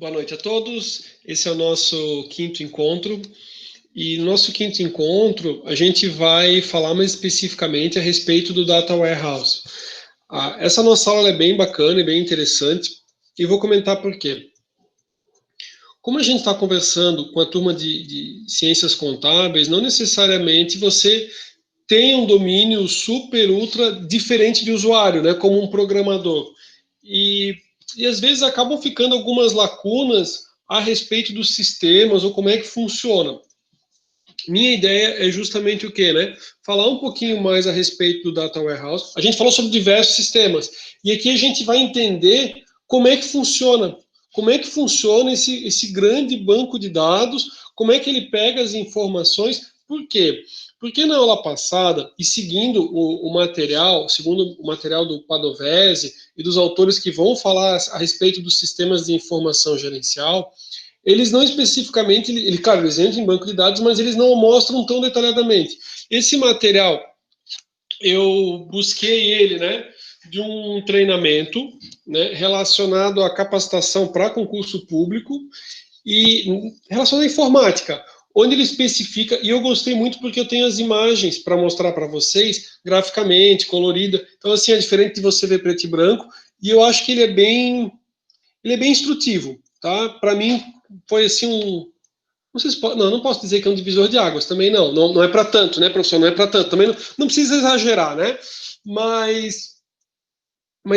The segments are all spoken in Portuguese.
Boa noite a todos. Esse é o nosso quinto encontro. E no nosso quinto encontro, a gente vai falar mais especificamente a respeito do Data Warehouse. Essa nossa aula é bem bacana e bem interessante, e vou comentar por quê. Como a gente está conversando com a turma de ciências contábeis, não necessariamente você tem um domínio super, ultra diferente de usuário, né, como um programador. E às vezes acabam ficando algumas lacunas a respeito dos sistemas ou como é que funciona. Minha ideia é justamente o quê, né? Falar um pouquinho mais a respeito do Data Warehouse. A gente falou sobre diversos sistemas. E aqui a gente vai entender como é que funciona. Como é que funciona esse grande banco de dados, como é que ele pega as informações. Por quê? Porque na aula passada, e seguindo o material, segundo o material do Padovese e dos autores que vão falar a respeito dos sistemas de informação gerencial, eles não especificamente, claro, eles entram em banco de dados, mas eles não mostram tão detalhadamente. Esse material, eu busquei ele, né, de um treinamento, né, relacionado à capacitação para concurso público e relacionado à informática, onde ele especifica, e eu gostei muito porque eu tenho as imagens para mostrar para vocês, graficamente, colorida, então assim, é diferente de você ver preto e branco, e eu acho que ele é bem instrutivo, tá? Para mim, foi assim não sei se pode, não posso dizer que é um divisor de águas, também não é para tanto, né, professor, não é para tanto, também não precisa exagerar, né, mas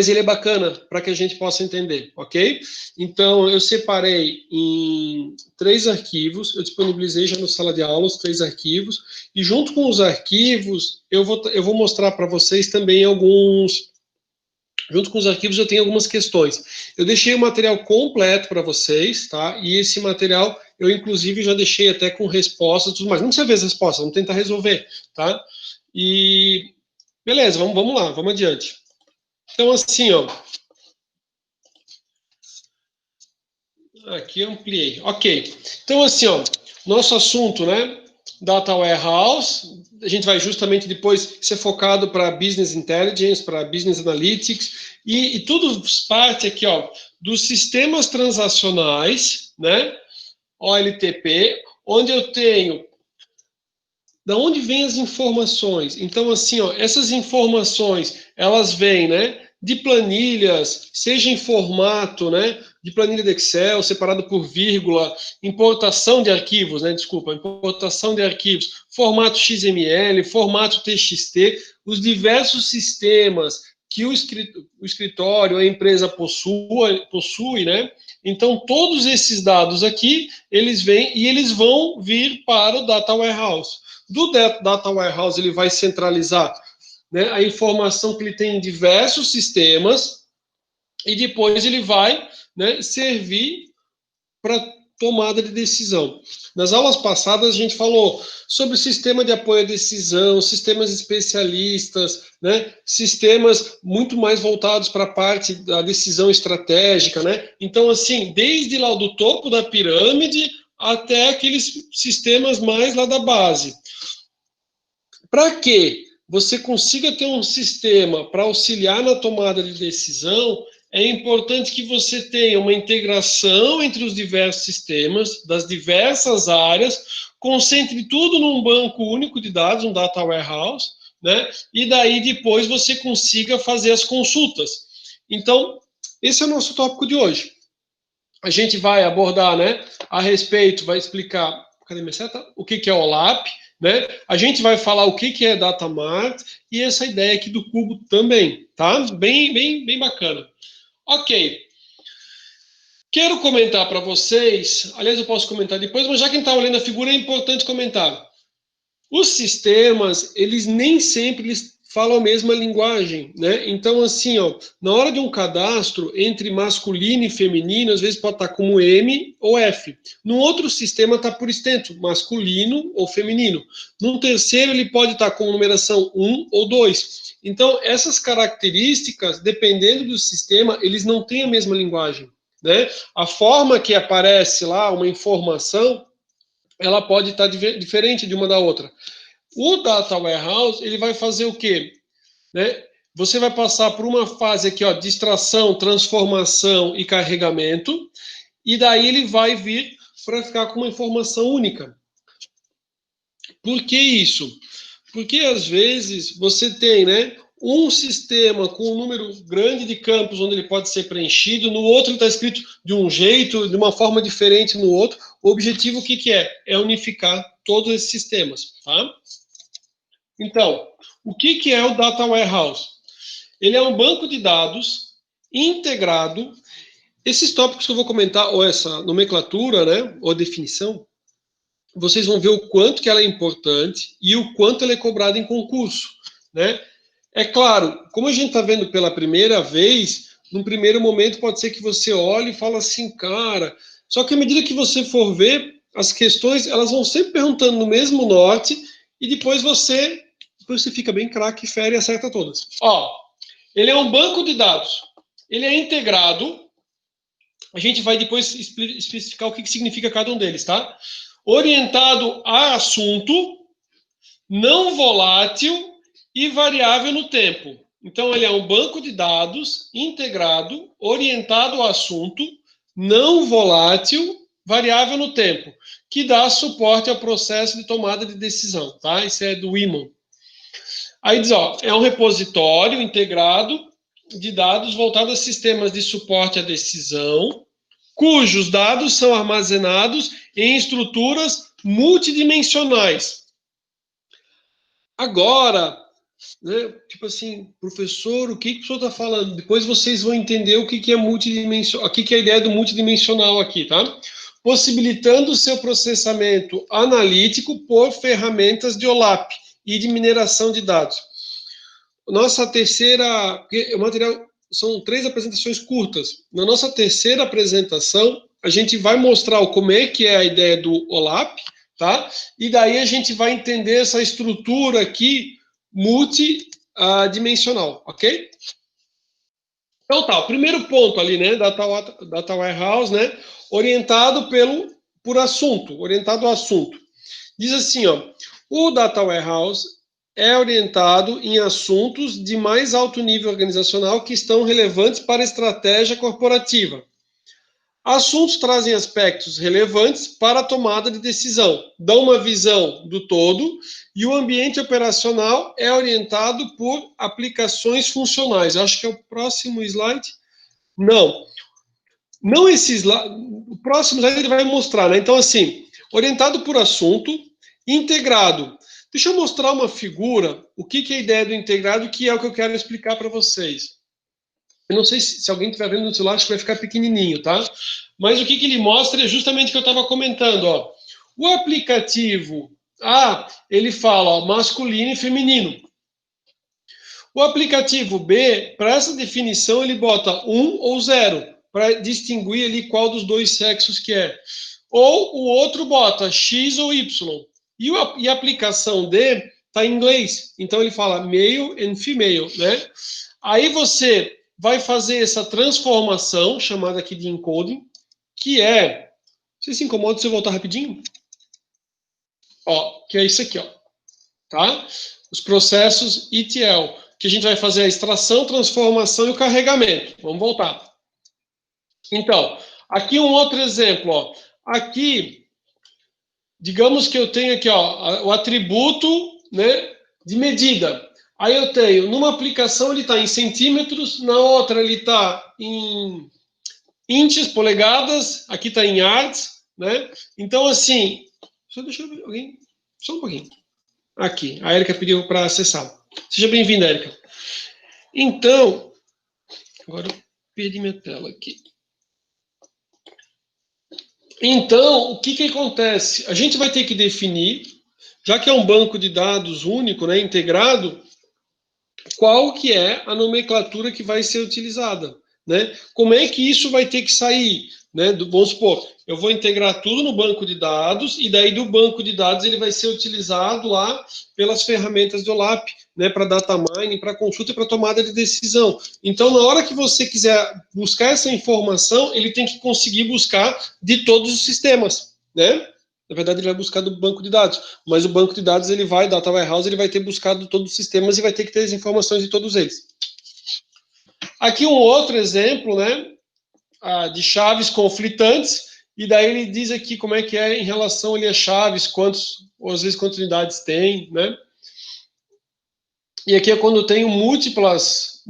ele é bacana para que a gente possa entender, ok? Então, eu separei em 3 arquivos, eu disponibilizei já no sala de aula os 3 arquivos, e junto com os arquivos, eu vou mostrar para vocês também junto com os arquivos eu tenho algumas questões. Eu deixei o material completo para vocês, tá? E esse material eu, inclusive, já deixei até com respostas e tudo mais. Não precisa ver as respostas, vamos tentar resolver, tá? E beleza, vamos lá, vamos adiante. Então, assim, ó. Aqui eu ampliei. Ok. Então, assim, ó, nosso assunto, né? Data Warehouse. A gente vai justamente depois ser focado para Business Intelligence, para Business Analytics, e tudo parte aqui, ó, dos sistemas transacionais, né? OLTP, onde eu tenho da onde vêm as informações? Então, assim, ó, essas informações, elas vêm, né, de planilhas, seja em formato, né, de planilha de Excel, separado por vírgula, importação de arquivos, né, desculpa, importação de arquivos, formato XML, formato TXT, os diversos sistemas que o escritório, a empresa possui, né? Então, todos esses dados aqui, eles vêm e eles vão vir para o Data Warehouse. Do Data Warehouse, ele vai centralizar, né, a informação que ele tem em diversos sistemas e depois ele vai, né, servir para tomada de decisão. Nas aulas passadas, a gente falou sobre sistema de apoio à decisão, sistemas especialistas, né, sistemas muito mais voltados para a parte da decisão estratégica, né? Então, assim, desde lá do topo da pirâmide até aqueles sistemas mais lá da base. Para que você consiga ter um sistema para auxiliar na tomada de decisão, é importante que você tenha uma integração entre os diversos sistemas, das diversas áreas, concentre tudo num banco único de dados, um data warehouse, né? E daí depois você consiga fazer as consultas. Então, esse é o nosso tópico de hoje. A gente vai abordar, né, a respeito, vai explicar, cadê minha seta? O que é OLAP, né? A gente vai falar o que é Data Mart e essa ideia aqui do cubo também, tá? Bem bacana. Ok. Quero comentar para vocês, aliás, eu posso comentar depois, mas já quem está olhando a figura é importante comentar. Os sistemas, eles nem sempre eles falam a mesma linguagem, né? Então, assim, ó, na hora de um cadastro entre masculino e feminino, às vezes pode estar como M ou F. No outro sistema está por extenso, masculino ou feminino. No terceiro, ele pode estar com numeração 1 ou 2. Então, essas características, dependendo do sistema, eles não têm a mesma linguagem, né? A forma que aparece lá uma informação, ela pode estar diferente de uma da outra. O Data Warehouse, ele vai fazer o quê? Né? Você vai passar por uma fase aqui, ó, de extração, transformação e carregamento, e daí ele vai vir para ficar com uma informação única. Por que isso? Porque às vezes você tem, né, um sistema com um número grande de campos onde ele pode ser preenchido, no outro ele está escrito de um jeito, de uma forma diferente no outro. O objetivo, o que que é? É unificar todos esses sistemas, tá? Então, o que que é o Data Warehouse? Ele é um banco de dados integrado. Esses tópicos que eu vou comentar, ou essa nomenclatura, né, ou definição, vocês vão ver o quanto que ela é importante e o quanto ela é cobrada em concurso, né? É claro, como a gente está vendo pela primeira vez, num primeiro momento pode ser que você olhe e fale assim, cara, só que à medida que você for ver, as questões, elas vão sempre perguntando no mesmo norte e depois você fica bem craque, fere e acerta todas. Ó, ele é um banco de dados, ele é integrado, a gente vai depois especificar o que significa cada um deles, tá? Orientado a assunto, não volátil e variável no tempo. Então, ele é um banco de dados integrado, orientado ao assunto, não volátil, variável no tempo, que dá suporte ao processo de tomada de decisão, tá? Isso é do Imon. Aí diz, ó, é um repositório integrado de dados voltado a sistemas de suporte à decisão, cujos dados são armazenados em estruturas multidimensionais. Agora, né, tipo assim, professor, o que o professor está falando? Depois vocês vão entender o que é multidimensional, o que é a ideia do multidimensional aqui, tá? Possibilitando o seu processamento analítico por ferramentas de OLAP e de mineração de dados. Nossa terceira, o material são 3 apresentações curtas. Na nossa terceira apresentação, a gente vai mostrar como é que é a ideia do OLAP, tá? E daí a gente vai entender essa estrutura aqui multidimensional, ok? Então tá, o primeiro ponto ali, né, Data Warehouse, né, orientado por assunto, orientado ao assunto. Diz assim, ó, o Data Warehouse é orientado em assuntos de mais alto nível organizacional que estão relevantes para a estratégia corporativa. Assuntos trazem aspectos relevantes para a tomada de decisão, dão uma visão do todo, e o ambiente operacional é orientado por aplicações funcionais. Acho que é o próximo slide. Não esse slide. O próximo slide ele vai mostrar, né? Então, assim, orientado por assunto, integrado. Deixa eu mostrar uma figura, o que é a ideia do integrado, que é o que eu quero explicar para vocês. Eu não sei se alguém estiver vendo no celular, acho que vai ficar pequenininho, tá? Mas o que ele mostra é justamente o que eu estava comentando, ó. O aplicativo A, ele fala, ó, masculino e feminino. O aplicativo B, para essa definição, ele bota 1 ou 0, para distinguir ali qual dos dois sexos que é. Ou o outro bota X ou Y. E a aplicação D está em inglês. Então ele fala male and female, né? Aí você vai fazer essa transformação, chamada aqui de encoding, que é... Você se incomoda se eu voltar rapidinho? Ó, que é isso aqui, ó. Tá? Os processos ETL, que a gente vai fazer a extração, transformação e o carregamento. Vamos voltar. Então, aqui um outro exemplo, ó. Aqui, digamos que eu tenho aqui, ó, o atributo, né, de medida. Aí eu tenho, numa aplicação ele está em centímetros, na outra ele está em inches, polegadas, aqui está em yards, né? Então, assim, deixa eu ver alguém, só um pouquinho. Aqui, a Érica pediu para acessar. Seja bem-vinda, Érica. Então, agora eu perdi minha tela aqui. Então, o que acontece? A gente vai ter que definir, já que é um banco de dados único, né, integrado, qual que é a nomenclatura que vai ser utilizada, né? Como é que isso vai ter que sair, né? Vamos supor, eu vou integrar tudo no banco de dados e daí do banco de dados ele vai ser utilizado lá pelas ferramentas do OLAP, né? Para data mining, para consulta e para tomada de decisão. Então, na hora que você quiser buscar essa informação, ele tem que conseguir buscar de todos os sistemas, né? Na verdade, ele vai buscar do banco de dados, mas o banco de dados, ele vai, Data Warehouse, ele vai ter buscado todos os sistemas e vai ter que ter as informações de todos eles. Aqui um outro exemplo, né, de chaves conflitantes, e daí ele diz aqui como é que é em relação ali a chaves, ou às vezes quantas unidades tem, né? E aqui é quando eu tenho múltiplas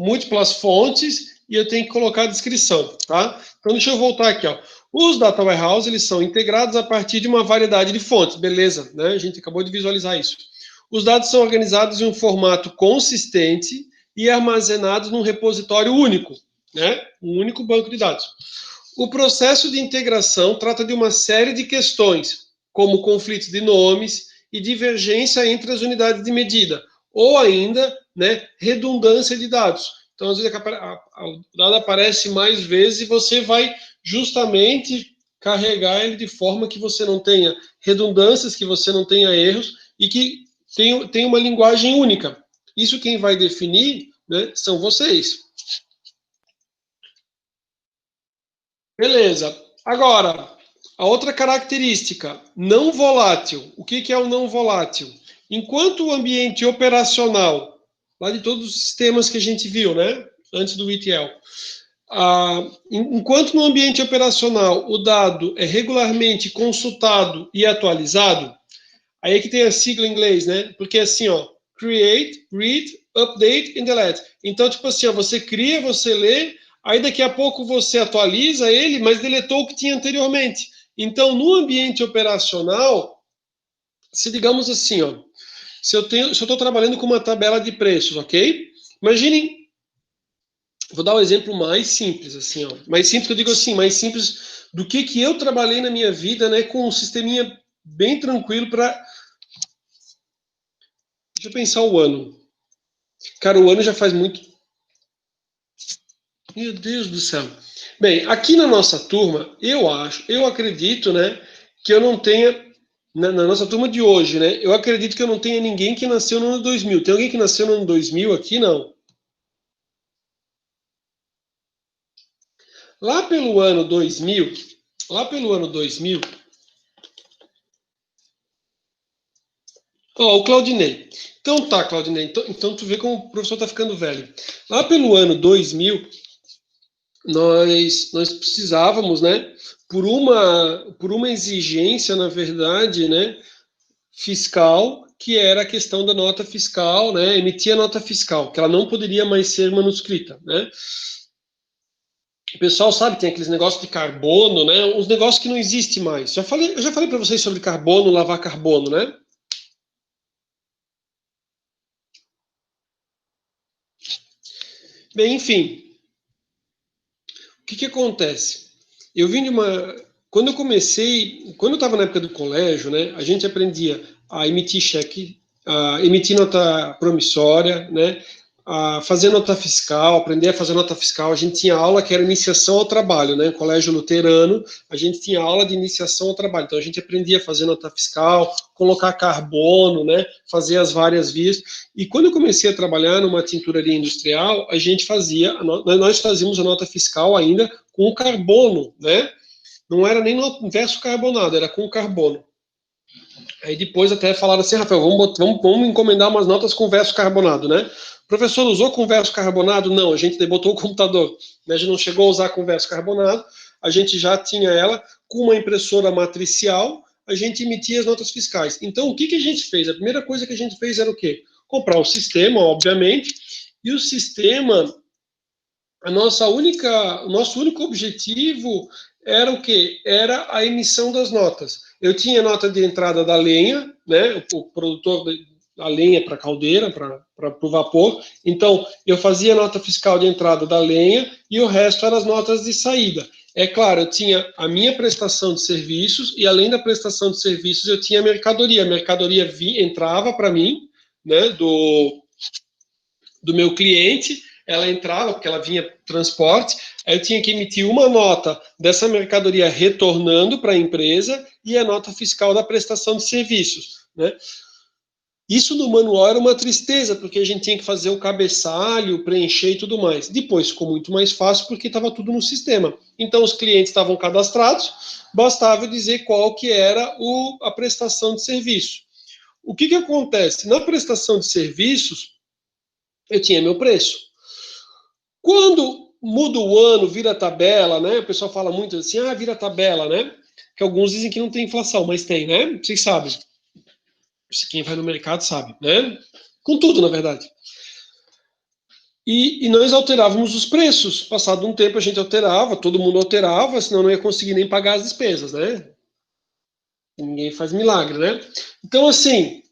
fontes e eu tenho que colocar a descrição, tá? Então deixa eu voltar aqui, ó. Os data warehouse, eles são integrados a partir de uma variedade de fontes, beleza, né? A gente acabou de visualizar isso. Os dados são organizados em um formato consistente e armazenados num repositório único, né? Um único banco de dados. O processo de integração trata de uma série de questões, como conflitos de nomes e divergência entre as unidades de medida, ou ainda, né, redundância de dados. Então, às vezes, o dado aparece mais vezes e você vai justamente carregar ele de forma que você não tenha redundâncias, que você não tenha erros e que tenha uma linguagem única. Isso quem vai definir, né, são vocês. Beleza. Agora, a outra característica, não volátil. O que é o não volátil? Enquanto o ambiente operacional, lá de todos os sistemas que a gente viu, né, antes do ETL, enquanto no ambiente operacional o dado é regularmente consultado e atualizado, aí é que tem a sigla em inglês, né? Porque assim, ó, create, read, update and delete. Então, tipo assim, ó, você cria, você lê, aí daqui a pouco você atualiza ele, mas deletou o que tinha anteriormente. Então, no ambiente operacional, se digamos assim, ó, se eu estou trabalhando com uma tabela de preços, ok? Imaginem, vou dar um exemplo mais simples, assim, ó, mais simples que eu digo assim, mais simples do que eu trabalhei na minha vida, né, com um sisteminha bem tranquilo para. Deixa eu pensar o ano. Cara, o ano já faz muito. Meu Deus do céu. Bem, aqui na nossa turma, eu acredito, né, que eu não tenha, na nossa turma de hoje, né, eu acredito que eu não tenha ninguém que nasceu no ano 2000. Tem alguém que nasceu no ano 2000 aqui? Não. Lá pelo ano 2000, ó, o Claudinei. Então tá, Claudinei, então tu vê como o professor tá ficando velho. Lá pelo ano 2000, nós precisávamos, né, por uma exigência, na verdade, né, fiscal, que era a questão da nota fiscal, né, emitir a nota fiscal, que ela não poderia mais ser manuscrita, né. O pessoal sabe, tem aqueles negócios de carbono, né, uns negócios que não existem mais. Eu já falei para vocês sobre carbono, lavar carbono, né. Bem, enfim, o que acontece? Eu vim de uma. Quando eu estava na época do colégio, né, a gente aprendia a emitir cheque, a emitir nota promissória, né, a fazer nota fiscal, aprender a fazer nota fiscal. A gente tinha aula que era iniciação ao trabalho, né, colégio luterano, a gente tinha aula de iniciação ao trabalho. Então a gente aprendia a fazer nota fiscal, colocar carbono, né, fazer as várias vias. E quando eu comecei a trabalhar numa tinturaria industrial, a gente nós fazíamos a nota fiscal ainda com carbono, né? Não era nem no verso carbonado, era com carbono. Aí depois até falaram assim, Rafael, vamos encomendar umas notas com verso carbonado, né? O professor usou com verso carbonado? Não, a gente botou o computador. Né? A gente não chegou a usar com verso carbonado, a gente já tinha ela com uma impressora matricial, a gente emitia as notas fiscais. Então, o que a gente fez? A primeira coisa que a gente fez era o quê? Comprar o sistema, obviamente, e o sistema, o nosso único objetivo era o quê? Era a emissão das notas. Eu tinha nota de entrada da lenha, né? O produtor da lenha para caldeira, para o vapor. Então, eu fazia a nota fiscal de entrada da lenha e o resto eram as notas de saída. É claro, eu tinha a minha prestação de serviços e, além da prestação de serviços, eu tinha a mercadoria. A mercadoria entrava para mim, né, do meu cliente, ela entrava, porque ela vinha transporte, aí eu tinha que emitir uma nota dessa mercadoria retornando para a empresa e a nota fiscal da prestação de serviços, né? Isso no manual era uma tristeza, porque a gente tinha que fazer o cabeçalho, preencher e tudo mais. Depois ficou muito mais fácil, porque estava tudo no sistema. Então, os clientes estavam cadastrados, bastava dizer qual que era a prestação de serviço. O que acontece? Na prestação de serviços, eu tinha meu preço. Quando muda o ano, vira tabela, né? O pessoal fala muito assim, vira tabela, né? Que alguns dizem que não tem inflação, mas tem, né? Vocês sabem. Quem vai no mercado sabe, né? Com tudo, na verdade. E nós alterávamos os preços. Passado um tempo a gente alterava, todo mundo alterava, senão não ia conseguir nem pagar as despesas, né? Ninguém faz milagre, né? Então, assim,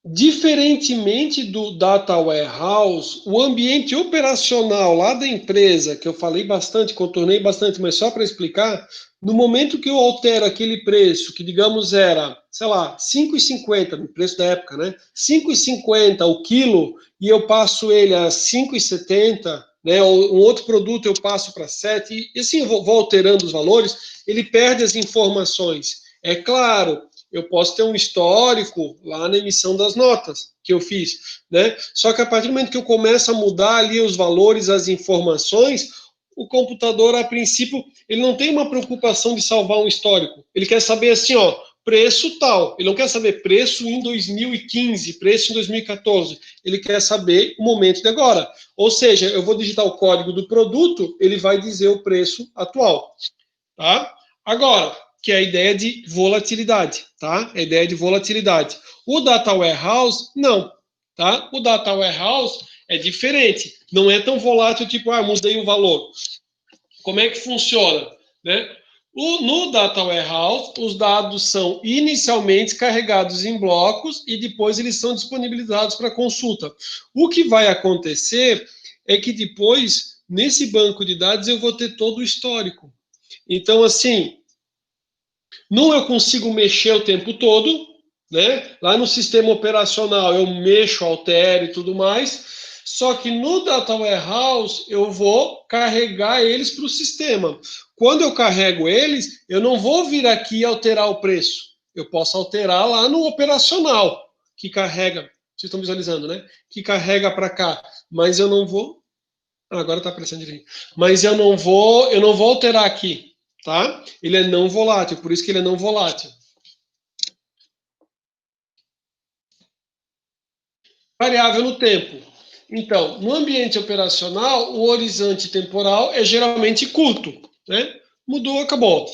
diferentemente do Data Warehouse, o ambiente operacional lá da empresa, que eu falei bastante, contornei bastante, mas só para explicar, no momento que eu altero aquele preço, que digamos era, sei lá, 5,50 no preço da época, né? 5,50 o quilo, e eu passo ele a 5,70, né? Ou um outro produto eu passo para 7, e assim eu vou alterando os valores, ele perde as informações. É claro, eu posso ter um histórico lá na emissão das notas que eu fiz, né? Só que a partir do momento que eu começo a mudar ali os valores, as informações, o computador, a princípio, ele não tem uma preocupação de salvar um histórico. Ele quer saber assim, ó, preço tal. Ele não quer saber preço em 2015, preço em 2014. Ele quer saber o momento de agora. Ou seja, eu vou digitar o código do produto, ele vai dizer o preço atual, tá? Agora, que é a ideia de volatilidade, tá? A ideia de volatilidade. O Data Warehouse, não, tá? O Data Warehouse é diferente. Não é tão volátil, tipo, mudei o valor. Como é que funciona, né? No Data Warehouse, os dados são inicialmente carregados em blocos e depois eles são disponibilizados para consulta. O que vai acontecer é que depois, nesse banco de dados, eu vou ter todo o histórico. Então, assim, não eu consigo mexer o tempo todo, né? Lá no sistema operacional eu mexo, altero e tudo mais. Só que no Data Warehouse eu vou carregar eles para o sistema. Quando eu carrego eles, eu não vou vir aqui e alterar o preço. Eu posso alterar lá no operacional, que carrega. Vocês estão visualizando, né? Que carrega para cá. Mas eu não vou. Agora está aparecendo direito. Mas eu não vou alterar aqui, tá? Ele é não volátil, por isso que ele é não volátil. Variável no tempo. Então, no ambiente operacional, o horizonte temporal é geralmente curto, né? Mudou, acabou.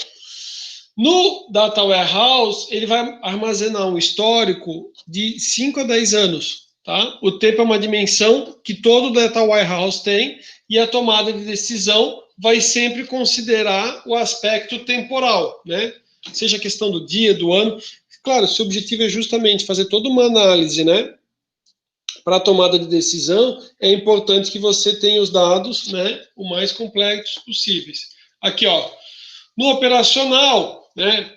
No Data Warehouse, ele vai armazenar um histórico de 5 a 10 anos, tá? O tempo é uma dimensão que todo Data Warehouse tem e a tomada de decisão vai sempre considerar o aspecto temporal, né? Seja a questão do dia, do ano. Claro, seu objetivo é justamente fazer toda uma análise, né? Para a tomada de decisão, é importante que você tenha os dados, né, o mais complexos possíveis. Aqui, ó, no operacional, né,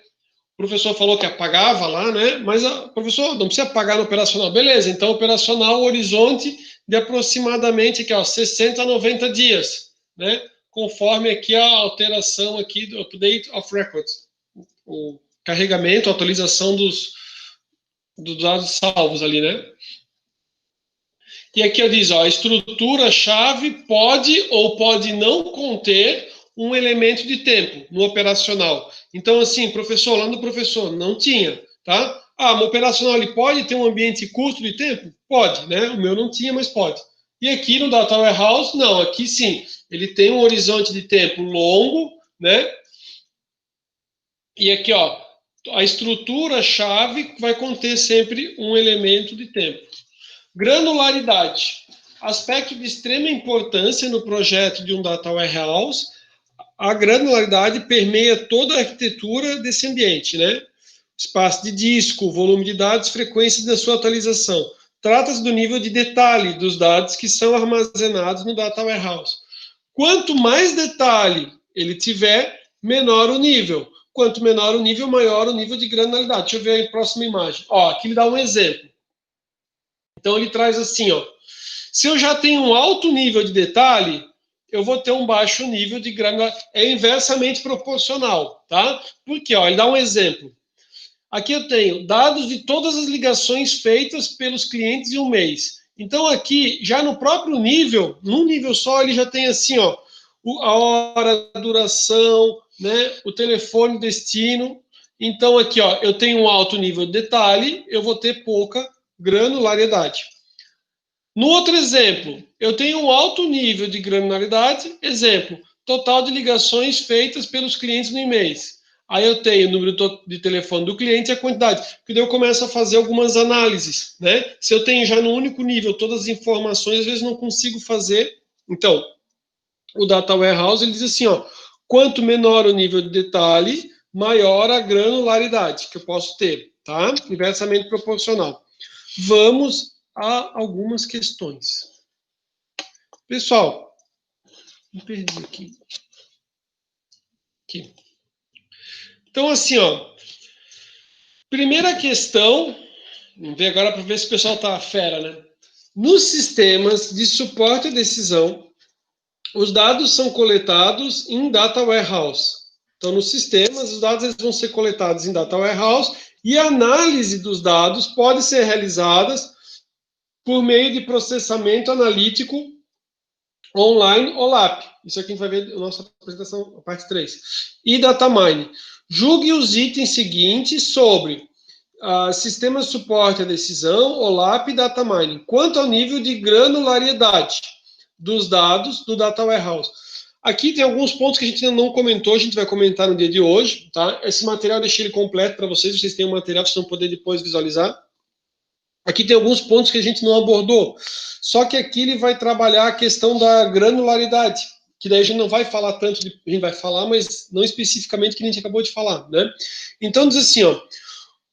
o professor falou que apagava lá, né, mas o professor não precisa apagar no operacional. Beleza, então operacional, horizonte de aproximadamente aqui, ó, 60 a 90 dias, né, conforme aqui a alteração aqui do update of records, o carregamento, a atualização dos dados salvos ali, né. E aqui eu diz, ó, a estrutura-chave pode ou pode não conter um elemento de tempo no operacional. Então, assim, professor, lá no professor, não tinha, tá? O operacional ele pode ter um ambiente curto de tempo? Pode, né? O meu não tinha, mas pode. E aqui no Data Warehouse, não, aqui sim. Ele tem um horizonte de tempo longo, né? E aqui, ó, a estrutura-chave vai conter sempre um elemento de tempo. Granularidade. Aspecto de extrema importância no projeto de um Data Warehouse. A granularidade permeia toda a arquitetura desse ambiente, né? Espaço de disco, volume de dados, frequência da sua atualização. Trata-se do nível de detalhe dos dados que são armazenados no Data Warehouse. Quanto mais detalhe ele tiver, menor o nível. Quanto menor o nível, maior o nível de granularidade. Deixa eu ver a próxima imagem. Ó, aqui ele dá um exemplo. Então ele traz assim, ó, se eu já tenho um alto nível de detalhe, eu vou ter um baixo nível de granularidade. É inversamente proporcional, tá? Porque, ó, ele dá um exemplo. Aqui eu tenho dados de todas as ligações feitas pelos clientes em um mês. Então aqui, já no próprio nível, num nível só, ele já tem assim, ó, a hora, a duração, né, o telefone, destino. Então aqui, ó, eu tenho um alto nível de detalhe, eu vou ter pouca granularidade. No outro exemplo, eu tenho um alto nível de granularidade, exemplo, total de ligações feitas pelos clientes no e-mail. Aí eu tenho o número de telefone do cliente e a quantidade, porque daí eu começo a fazer algumas análises, né? Se eu tenho já no único nível todas as informações, às vezes não consigo fazer. Então, o Data Warehouse, ele diz assim, ó, quanto menor o nível de detalhe, maior a granularidade que eu posso ter, tá? Inversamente proporcional. Vamos a algumas questões. Pessoal, me perdi aqui. Então, assim, ó, primeira questão, vamos ver agora para ver se o pessoal tá fera, né? Nos sistemas de suporte à decisão, os dados são coletados em Data Warehouse. Então, nos sistemas, os dados eles vão ser coletados em Data Warehouse e a análise dos dados pode ser realizada por meio de processamento analítico online OLAP. Isso aqui a gente vai ver na nossa apresentação, a parte 3. E Data Mine. Julgue os itens seguintes sobre sistema de suporte à decisão, OLAP e Data Mining. Quanto ao nível de granularidade dos dados do Data Warehouse. Aqui tem alguns pontos que a gente ainda não comentou, a gente vai comentar no dia de hoje, tá? Esse material eu deixei ele completo para vocês têm um material que vocês vão poder depois visualizar. Aqui tem alguns pontos que a gente não abordou, só que aqui ele vai trabalhar a questão da granularidade, que daí a gente não vai falar tanto, a gente vai falar, mas não especificamente que a gente acabou de falar, né? Então diz assim, ó,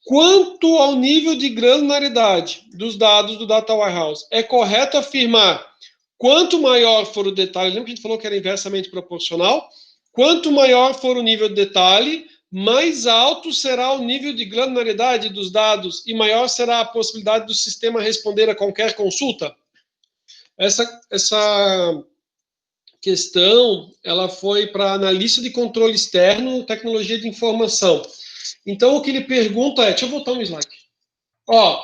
quanto ao nível de granularidade dos dados do Data Warehouse, é correto afirmar quanto maior for o detalhe, lembra que a gente falou que era inversamente proporcional? Quanto maior for o nível de detalhe, mais alto será o nível de granularidade dos dados e maior será a possibilidade do sistema responder a qualquer consulta? Essa questão, ela foi para analista de controle externo, tecnologia de informação. Então, o que ele pergunta é, deixa eu voltar um slide. Ó,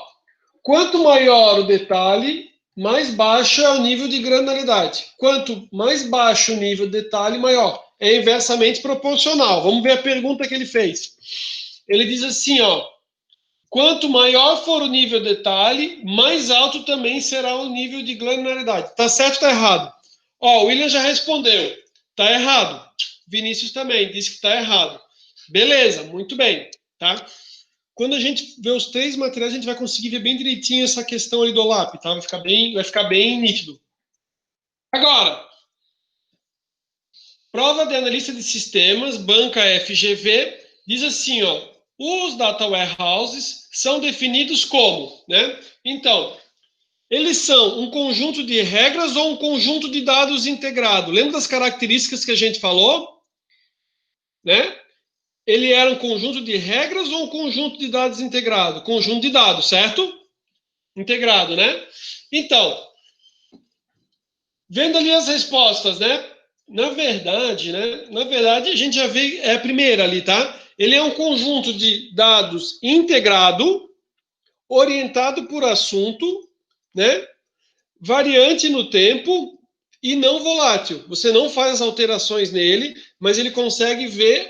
quanto maior o detalhe, mais baixo é o nível de granularidade. Quanto mais baixo o nível de detalhe, maior. É inversamente proporcional. Vamos ver a pergunta que ele fez. Ele diz assim, ó, quanto maior for o nível de detalhe, mais alto também será o nível de granularidade. Tá certo ou tá errado? Ó, o William já respondeu. Tá errado. Vinícius também disse que tá errado. Beleza, muito bem, tá? Quando a gente vê os 3 materiais, a gente vai conseguir ver bem direitinho essa questão ali do OLAP, tá? Vai ficar bem nítido. Agora, prova de analista de sistemas, banca FGV, diz assim, ó, os data warehouses são definidos como, né? Então, eles são um conjunto de regras ou um conjunto de dados integrado? Lembra das características que a gente falou? Né? Ele era um conjunto de regras ou um conjunto de dados integrado? Conjunto de dados, certo? Integrado, né? Então, vendo ali as respostas, né? Na verdade, a gente já vê é a primeira ali, tá? Ele é um conjunto de dados integrado, orientado por assunto, né? Variante no tempo e não volátil. Você não faz alterações nele, mas ele consegue ver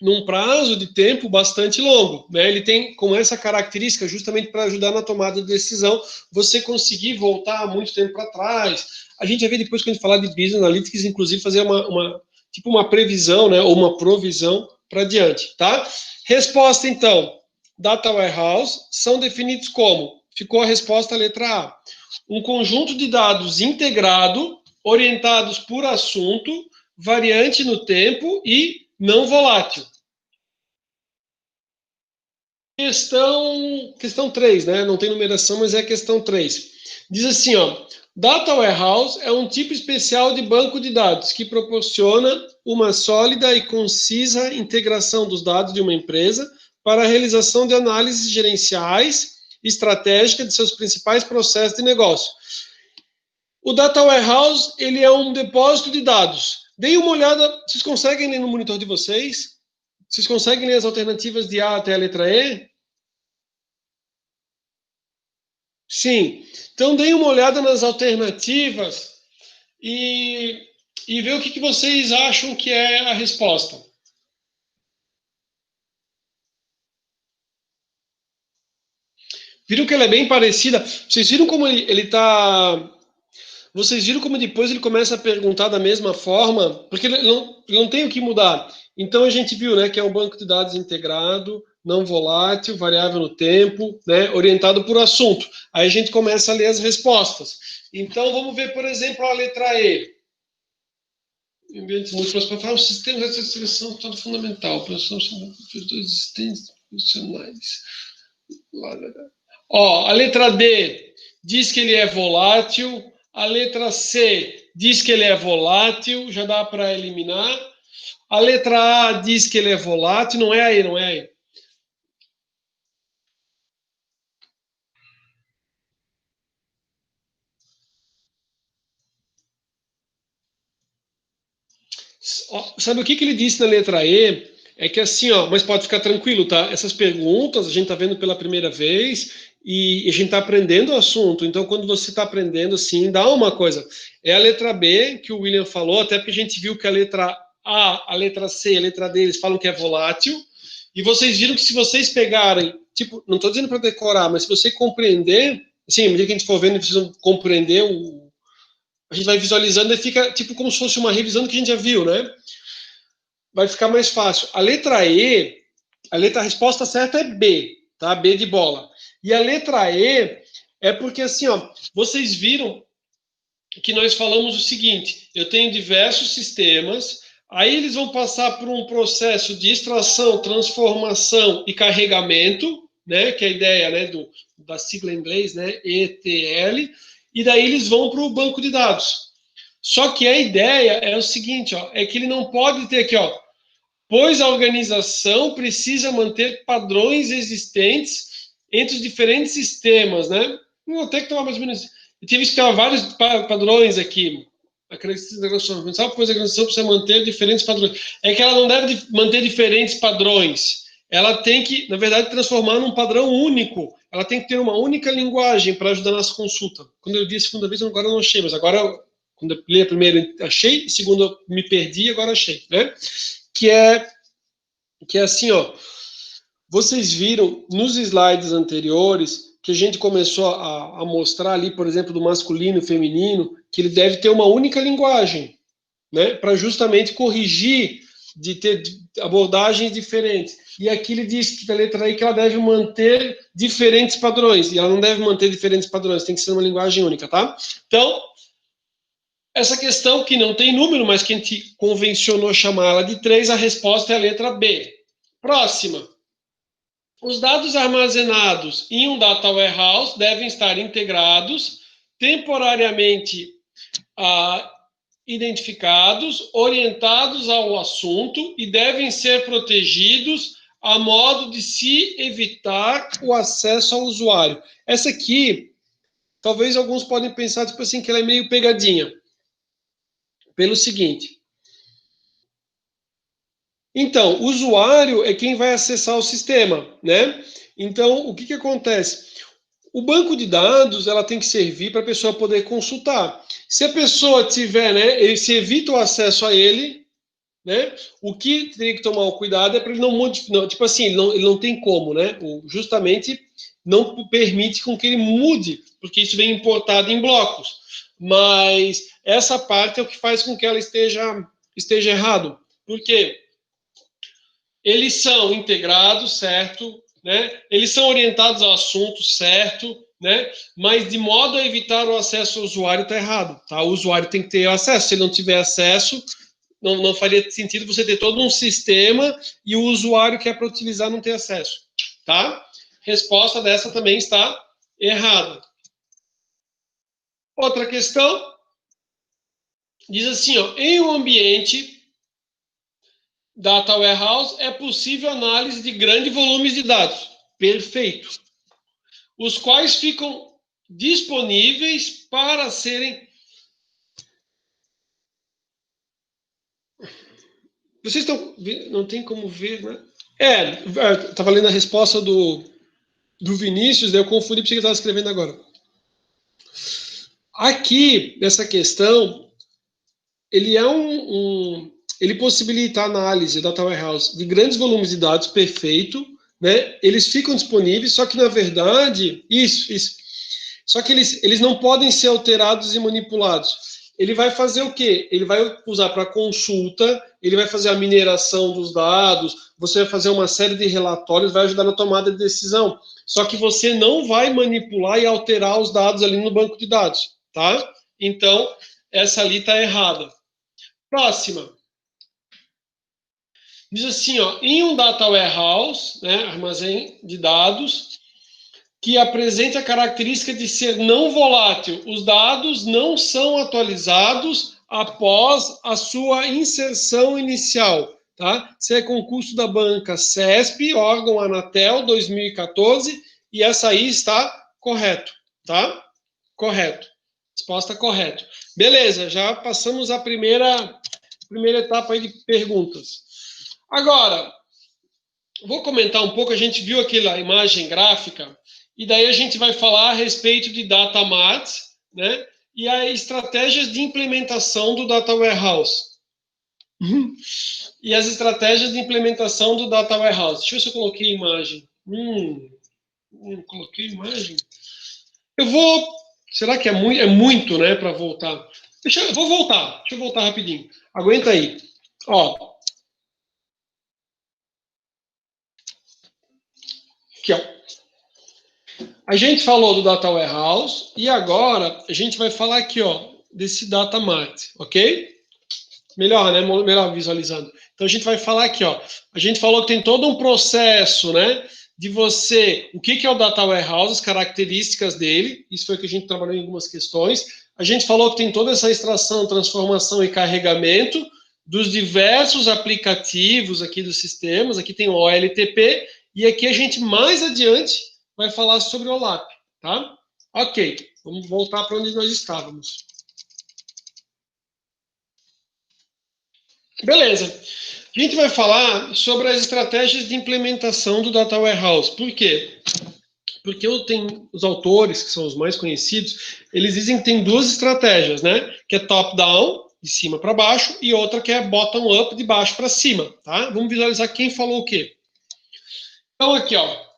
num prazo de tempo bastante longo, né? Ele tem com essa característica justamente para ajudar na tomada de decisão, você conseguir voltar muito tempo para trás. A gente vai ver depois quando a gente falar de Business Analytics, inclusive fazer uma previsão, né, ou uma provisão para diante, tá? Resposta então, Data Warehouse são definidos como? Ficou a resposta a letra A. Um conjunto de dados integrado, orientados por assunto, variante no tempo e não volátil. Questão 3, né? Não tem numeração, mas é a questão 3. Diz assim, ó, Data Warehouse é um tipo especial de banco de dados que proporciona uma sólida e concisa integração dos dados de uma empresa para a realização de análises gerenciais estratégicas de seus principais processos de negócio. O Data Warehouse, ele é um depósito de dados. Deem uma olhada, vocês conseguem ler no monitor de vocês? Vocês conseguem ler as alternativas de A até a letra E? Sim. Então, deem uma olhada nas alternativas e vê o que vocês acham que é a resposta. Viram que ela é bem parecida? Vocês viram como ele tá... Vocês viram como depois ele começa a perguntar da mesma forma? Porque ele não tem o que mudar. Então a gente viu, né, que é um banco de dados integrado, não volátil, variável no tempo, né, orientado por assunto. Aí a gente começa a ler as respostas. Então vamos ver, por exemplo, a letra E. Ambientes múltiplos para falar o sistema de seleção todo fundamental, produção de existentes funcionais. Ó, a letra D diz que ele é volátil. A letra C diz que ele é volátil, já dá para eliminar. A letra A diz que ele é volátil, não é aí, não é aí. Sabe o que ele disse na letra E? É que assim, ó, mas pode ficar tranquilo, tá? Essas perguntas a gente está vendo pela primeira vez e a gente está aprendendo o assunto. Então, quando você está aprendendo, assim, dá uma coisa. É a letra B que o William falou, até porque a gente viu que a letra A, a letra C, a letra D, eles falam que é volátil. E vocês viram que se vocês pegarem, tipo, não estou dizendo para decorar, mas se você compreender, assim, à medida que a gente for vendo, precisam compreender a gente vai visualizando e fica tipo como se fosse uma revisão do que a gente já viu, né? Vai ficar mais fácil. A letra E, a resposta certa é B, tá? B de bola. E a letra E é porque assim, ó, vocês viram que nós falamos o seguinte: eu tenho diversos sistemas, aí eles vão passar por um processo de extração, transformação e carregamento, né? Que é a ideia, né, da sigla em inglês, né? ETL, e daí eles vão para o banco de dados. Só que a ideia é o seguinte, ó, é que ele não pode ter aqui, ó, pois a organização precisa manter padrões existentes entre os diferentes sistemas, né? Vou até que estava mais ou menos. Eu tive que ter vários padrões aqui. A caracterização, pois a organização precisa manter diferentes padrões. É que ela não deve manter diferentes padrões. Ela tem que, na verdade, transformar num padrão único. Ela tem que ter uma única linguagem para ajudar nessa consulta. Quando eu li a segunda vez, agora eu não achei, mas agora, quando eu li a primeira, achei, a segunda eu me perdi, agora achei, né? Que é assim, ó. Vocês viram nos slides anteriores que a gente começou a mostrar ali, por exemplo, do masculino e feminino, que ele deve ter uma única linguagem, né? Para justamente corrigir de ter abordagens diferentes. E aqui ele diz que da letra aí que ela deve manter diferentes padrões. E ela não deve manter diferentes padrões, tem que ser uma linguagem única, tá? Então, essa questão que não tem número, mas que a gente convencionou chamá-la de 3, a resposta é a letra B. Próxima. Os dados armazenados em um data warehouse devem estar integrados, temporariamente identificados, orientados ao assunto e devem ser protegidos a modo de se evitar o acesso ao usuário. Essa aqui, talvez alguns podem pensar tipo assim que ela é meio pegadinha. Pelo seguinte, então, o usuário é quem vai acessar o sistema, né? Então, o que acontece? O banco de dados, ela tem que servir para a pessoa poder consultar. Se a pessoa tiver, né, ele se evita o acesso a ele, né? O que teria que tomar o cuidado é para ele não modificar, tipo assim, ele não tem como, né? Justamente não permite com que ele mude, porque isso vem importado em blocos. Mas essa parte é o que faz com que ela esteja errado. Por quê? Eles são integrados, certo? Né? Eles são orientados ao assunto, certo? Né? Mas de modo a evitar o acesso ao usuário está errado. Tá? O usuário tem que ter acesso. Se ele não tiver acesso, não faria sentido você ter todo um sistema e o usuário que é para utilizar não ter acesso. Tá? Resposta dessa também está errada. Outra questão diz assim, ó, em um ambiente Data Warehouse é possível análise de grandes volumes de dados. Perfeito. Os quais ficam disponíveis para serem... Vocês estão... Não tem como ver, né? Estava lendo a resposta do Vinícius, daí eu confundi porque ele estava escrevendo agora. Aqui, nessa questão, ele é ele possibilita a análise Data Warehouse de grandes volumes de dados, perfeito, né? Eles ficam disponíveis, só que na verdade, isso. Só que eles não podem ser alterados e manipulados. Ele vai fazer o quê? Ele vai usar para consulta, ele vai fazer a mineração dos dados, você vai fazer uma série de relatórios, vai ajudar na tomada de decisão. Só que você não vai manipular e alterar os dados ali no banco de dados, tá? Então, essa ali está errada. Próxima. Diz assim, ó, em um data warehouse, né, armazém de dados, que apresenta a característica de ser não volátil, os dados não são atualizados após a sua inserção inicial, tá? Isso é concurso da banca CESP, órgão Anatel 2014, e essa aí está correto, tá? Correto. Resposta correta. Beleza, já passamos a primeira etapa aí de perguntas. Agora, vou comentar um pouco, a gente viu aquela imagem gráfica, e daí a gente vai falar a respeito de data mart, né? E as estratégias de implementação do data warehouse. E as estratégias de implementação do data warehouse. Deixa eu ver se eu coloquei imagem. Coloquei imagem. Eu vou. Será que é muito, né, para voltar? Vou voltar. Deixa eu voltar rapidinho. Aguenta aí. Ó. Aqui, ó. A gente falou do Data Warehouse e agora a gente vai falar aqui, ó, desse Data Mart, ok? Melhor, né? Melhor visualizando. Então a gente vai falar aqui, ó. A gente falou que tem todo um processo, né? De você, o que é o Data Warehouse, as características dele. Isso foi o que a gente trabalhou em algumas questões. A gente falou que tem toda essa extração, transformação e carregamento dos diversos aplicativos aqui dos sistemas. Aqui tem o OLTP e aqui a gente mais adiante vai falar sobre o OLAP, tá? Ok, vamos voltar para onde nós estávamos. Beleza. A gente vai falar sobre as estratégias de implementação do Data Warehouse. Por quê? Porque os autores, que são os mais conhecidos, eles dizem que tem duas estratégias, né? Que é top-down, de cima para baixo, e outra que é bottom-up, de baixo para cima, tá? Vamos visualizar quem falou o quê. Então, aqui, ó.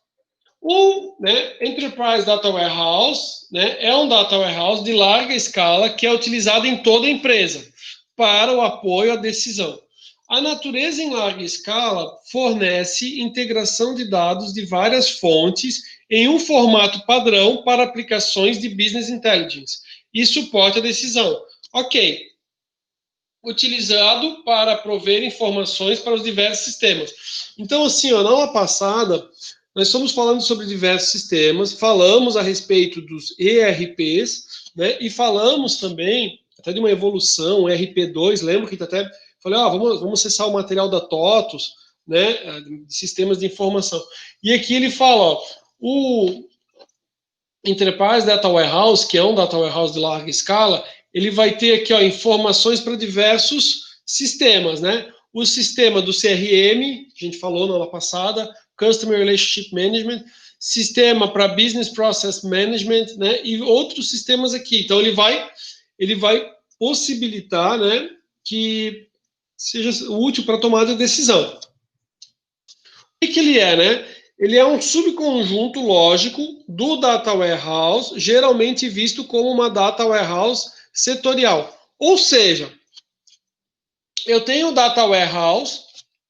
O Enterprise Data Warehouse, né, é um Data Warehouse de larga escala que é utilizado em toda a empresa para o apoio à decisão. A natureza em larga escala fornece integração de dados de várias fontes em um formato padrão para aplicações de Business Intelligence e suporte à decisão. Ok. Utilizado para prover informações para os diversos sistemas. Então, assim, ó, na aula passada, nós estamos falando sobre diversos sistemas, falamos a respeito dos ERPs, né, e falamos também até de uma evolução, ERP2, lembra que até falei, vamos acessar o material da TOTUS, né, de sistemas de informação. E aqui ele fala, ó, o Enterprise Data Warehouse, que é um Data Warehouse de larga escala, ele vai ter aqui, ó, informações para diversos sistemas, né? O sistema do CRM, a gente falou na aula passada, Customer Relationship Management, sistema para Business Process Management, né? E outros sistemas aqui. Então, ele vai possibilitar, né, que seja útil para tomada de decisão. O que ele é, né? Ele é um subconjunto lógico do Data Warehouse, geralmente visto como uma Data Warehouse setorial. Ou seja, eu tenho o Data Warehouse,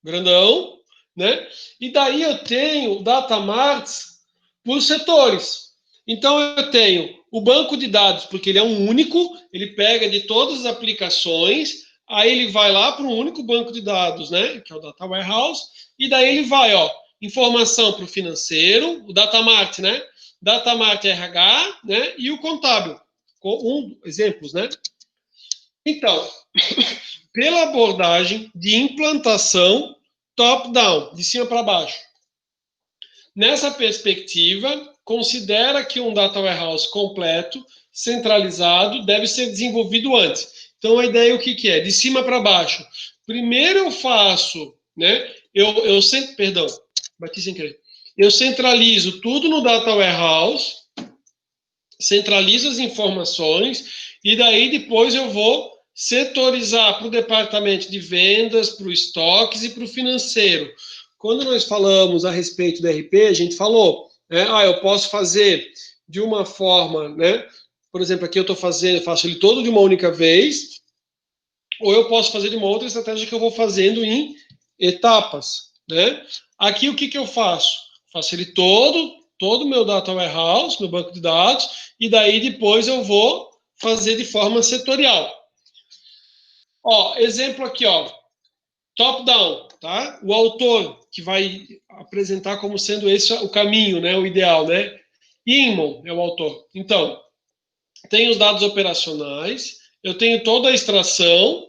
grandão, né? E daí eu tenho Data Marts por setores. Então eu tenho o banco de dados, porque ele é um único, ele pega de todas as aplicações, aí ele vai lá para um único banco de dados, né? Que é o Data Warehouse, e daí ele vai, ó, informação para o financeiro, o Data Mart, né? Data Mart RH, né? E o contábil, com exemplos, né? Então, pela abordagem de implantação top-down, de cima para baixo. Nessa perspectiva, considera que um data warehouse completo, centralizado, deve ser desenvolvido antes. Então, a ideia o que é? De cima para baixo. Primeiro eu faço, né? Perdão, bati sem querer. Eu centralizo tudo no data warehouse, centralizo as informações, e daí depois eu vou setorizar para o departamento de vendas, para o estoques e para o financeiro. quando nós falamos a respeito do RP, a gente falou, né, eu posso fazer de uma forma, né, por exemplo, aqui eu faço ele todo de uma única vez, ou eu posso fazer de uma outra estratégia que eu vou fazendo em etapas, né? Aqui o que eu faço? Faço ele todo o meu data warehouse, meu banco de dados, e daí depois eu vou fazer de forma setorial. Ó, exemplo aqui, ó, top-down, tá? O autor que vai apresentar como sendo esse o caminho, né, o ideal, né? Inman é o autor. Então, tem os dados operacionais, eu tenho toda a extração,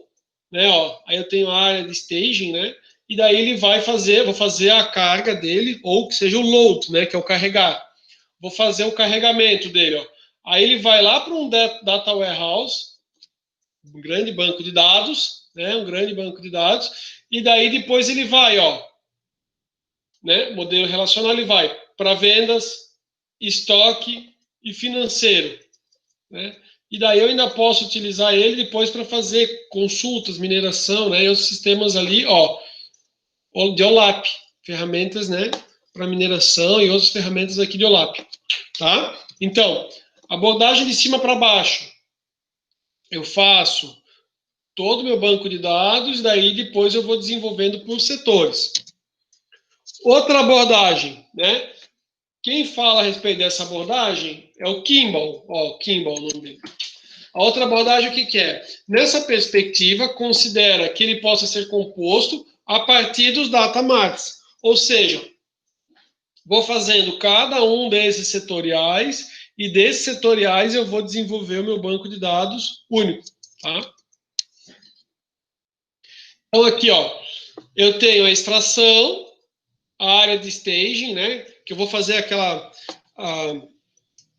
né, ó, aí eu tenho a área de staging, né? E daí ele vai fazer, vou fazer a carga dele, ou que seja o load, né, que é o carregar. Vou fazer o carregamento dele, ó. Aí ele vai lá para um data warehouse, um grande banco de dados, né, um grande banco de dados, e daí depois ele vai, ó, né, modelo relacional, ele vai para vendas, estoque e financeiro, né? E daí eu ainda posso utilizar ele depois para fazer consultas, mineração, né, e os sistemas ali, ó, de OLAP, ferramentas, né, para mineração e outras ferramentas aqui de OLAP, tá? Então, abordagem de cima para baixo. Eu faço todo o meu banco de dados, daí depois eu vou desenvolvendo por setores. Outra abordagem, né? Quem fala a respeito dessa abordagem é o Kimball. Ó, Kimball, o nome dele. A outra abordagem, o que é? Nessa perspectiva, considera que ele possa ser composto a partir dos data marts. Ou seja, vou fazendo cada um desses setoriais e desses setoriais eu vou desenvolver o meu banco de dados único, tá? Então aqui, ó, eu tenho a extração, a área de staging, né, que eu vou fazer aquela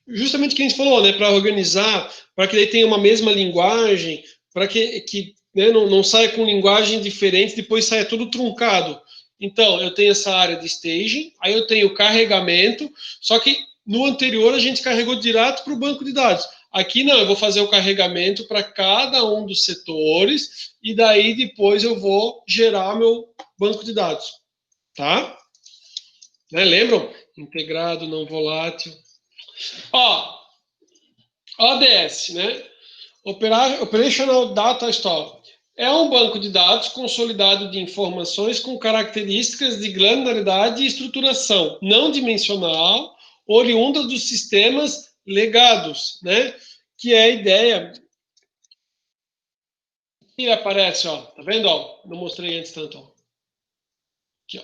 justamente o que a gente falou, né, para organizar, para que ele tenha uma mesma linguagem, para que né, não saia com linguagem diferente, depois saia tudo truncado. Então, eu tenho essa área de staging, aí eu tenho o carregamento, só que no anterior a gente carregou direto para o banco de dados. Aqui não, eu vou fazer o carregamento para cada um dos setores, e daí depois eu vou gerar meu banco de dados. Tá? Né, lembram? Integrado, não volátil. Ó, ODS, né? Operational Data Store. É um banco de dados consolidado de informações com características de granularidade e estruturação não dimensional, oriunda dos sistemas legados, né? Que é a ideia que aparece, ó. Tá vendo, ó? Não mostrei antes tanto, ó. Aqui, ó.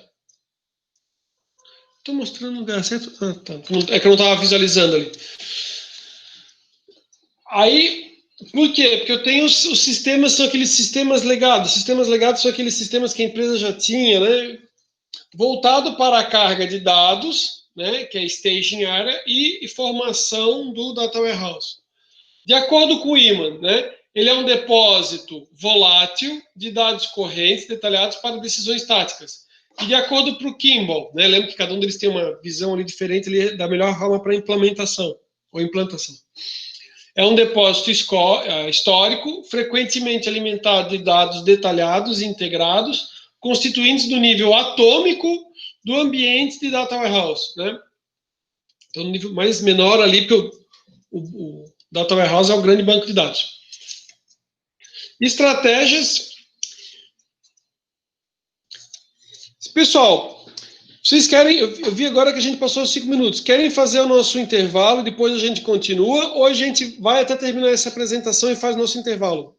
Tô mostrando o lugar certo? Ah, tá. É que eu não estava visualizando ali. Aí, por quê? Porque eu tenho os sistemas, são aqueles sistemas legados. Sistemas legados são aqueles sistemas que a empresa já tinha, né? Voltado para a carga de dados, né? Que é staging area, e formação do data warehouse. De acordo com o Iman, né? Ele é um depósito volátil de dados correntes detalhados para decisões táticas. E de acordo com o Kimball, né? Lembra que cada um deles tem uma visão ali diferente ali, da melhor forma para implementação ou implantação. É um depósito histórico, frequentemente alimentado de dados detalhados e integrados, constituintes do nível atômico do ambiente de data warehouse, né? Então, no nível mais menor ali, porque o data warehouse é o grande banco de dados. Estratégias. Pessoal, vocês querem, eu vi agora que a gente passou 5 minutos, querem fazer o nosso intervalo, depois a gente continua, ou a gente vai até terminar essa apresentação e faz nosso intervalo?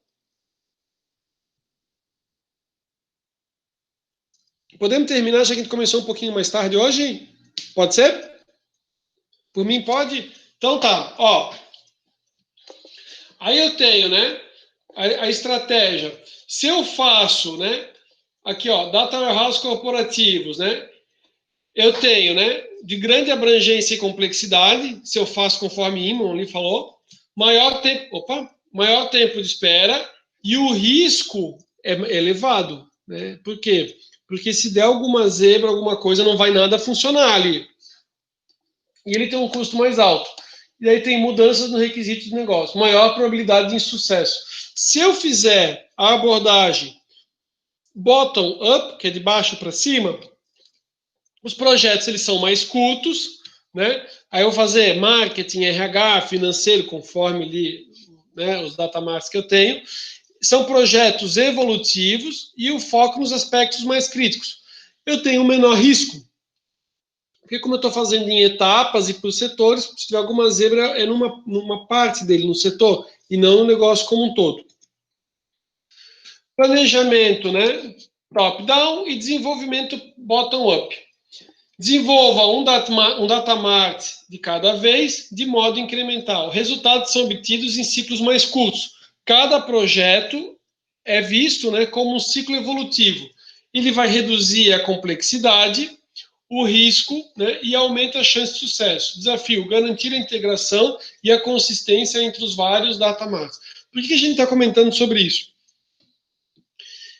Podemos terminar, já que a gente começou um pouquinho mais tarde hoje? Pode ser? Por mim, pode? Então tá, ó. Aí eu tenho, né, a estratégia. Se eu faço, né, aqui, ó, Data Warehouse corporativos, né, eu tenho, né, de grande abrangência e complexidade, se eu faço conforme Imon ali falou, maior tempo de espera e o risco é elevado, né? Por quê? Porque se der alguma zebra, alguma coisa, não vai nada funcionar ali. E ele tem um custo mais alto. E aí tem mudanças no requisito de negócio, maior probabilidade de insucesso. Se eu fizer a abordagem bottom up, que é de baixo para cima, Os projetos, eles são mais curtos, né? Aí eu vou fazer marketing, RH, financeiro, conforme ali, né, os data marts que eu tenho. São projetos evolutivos e o foco nos aspectos mais críticos. Eu tenho um menor risco, porque como eu estou fazendo em etapas e por setores, se tiver alguma zebra, é numa parte dele, no setor, e não no negócio como um todo. Planejamento, né? Top-down e desenvolvimento bottom-up. Desenvolva um data mart de cada vez, de modo incremental. Resultados são obtidos em ciclos mais curtos. Cada projeto é visto, né, como um ciclo evolutivo. Ele vai reduzir a complexidade, o risco, né, e aumenta a chance de sucesso. Desafio: garantir a integração e a consistência entre os vários data marts. Por que a gente está comentando sobre isso?